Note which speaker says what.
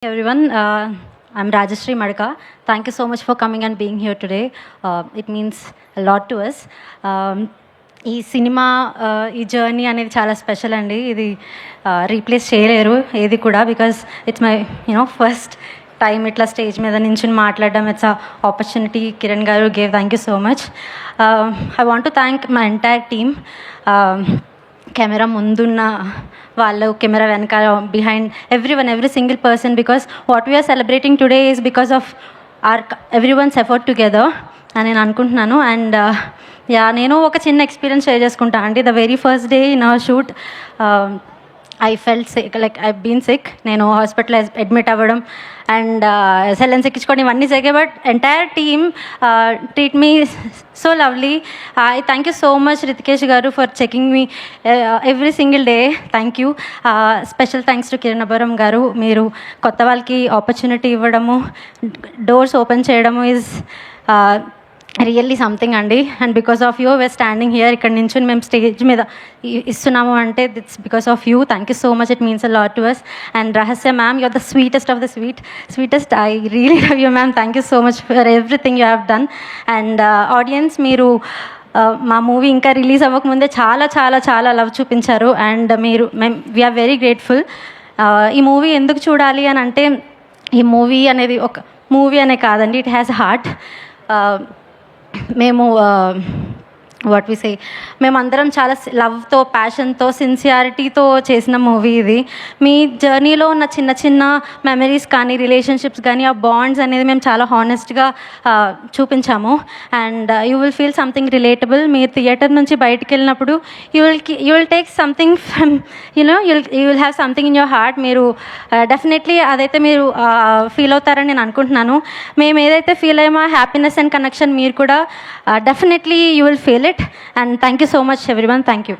Speaker 1: Everyone, I'm Rajashri Madka. Thank you so much for coming and being here today. It means a lot to us. ఈ cinema ఈ journey అనేది చాలా special అండి. ఇది replace చేయలేరు ఏది కూడా, because it's my first time ఇట్లా స్టేజ్ మీద నుంచి మాట్లాడడం. ఇట్స్ అ ఆపర్చునిటీ కిరణ్ గారు gave. Thank you so much. I want to thank my entire team. Camera ముందున్న వాళ్ళు, కెమెరా వెనకాల, behind every single person, because what we are celebrating today is because of everyone's effort together అని నేను అనుకుంటున్నాను. And నేను ఒక చిన్న experience share చేసుకుంటాను అండి. The very first day in our shoot I felt sick, like I been sick. నేను hospital admit అవ్వడం అండ్ సెలెన్స్ ఎక్కించుకొని ఇవన్నీ జరిగాయి. But entire team treat me so lovely. I thank you so much Rithikesh garu for checking me every single day. Thank you. Special thanks to Kiran Abaram garu. మీరు కొత్త వాళ్ళకి opportunity ఇవ్వడము, doors open చేయడము ఈజ్ రియల్లీ సంథింగ్ అండి. And because of you we are standing here. ఇక్కడ నుంచి మేము stage మీద ఇస్తున్నాము అంటే it's because of you. Thank you so much. It means a lot to us. And Rahasya ma'am, you are the sweetest of the sweetest. I really love you ma'am. Thank you so much for everything you have done. And audience, మీరు మా movie ఇంకా release అవ్వకముందే చాలా చాలా చాలా love చూపించారు. And we are very grateful. ఈ movie ఎందుకు చూడాలి అని అంటే, ఈ మూవీ అనేది ఒక మూవీ అనే కాదండి, ఇట్ హ్యాస్ హార్ట్. మేము వాట్ వి సే, మేమందరం చాలా లవ్తో, ప్యాషన్తో, సిన్సియారిటీతో చేసిన మూవీ ఇది. మీ జర్నీలో ఉన్న చిన్న చిన్న మెమరీస్ కానీ, రిలేషన్షిప్స్ కానీ, ఆ బాండ్స్ అనేది మేము చాలా హానెస్ట్గా చూపించాము. And you will feel something relatable. మీరు థియేటర్ నుంచి బయటికి వెళ్ళినప్పుడు you will take something from you will have something in your heart. మీరు డెఫినెట్లీ అదైతే మీరు ఫీల్ అవుతారని నేను అనుకుంటున్నాను. మేము ఏదైతే ఫీల్ అయ్యామో హ్యాపీనెస్ అండ్ కనెక్షన్, మీరు కూడా definitely you will feel it. And thank you so much everyone. Thank you.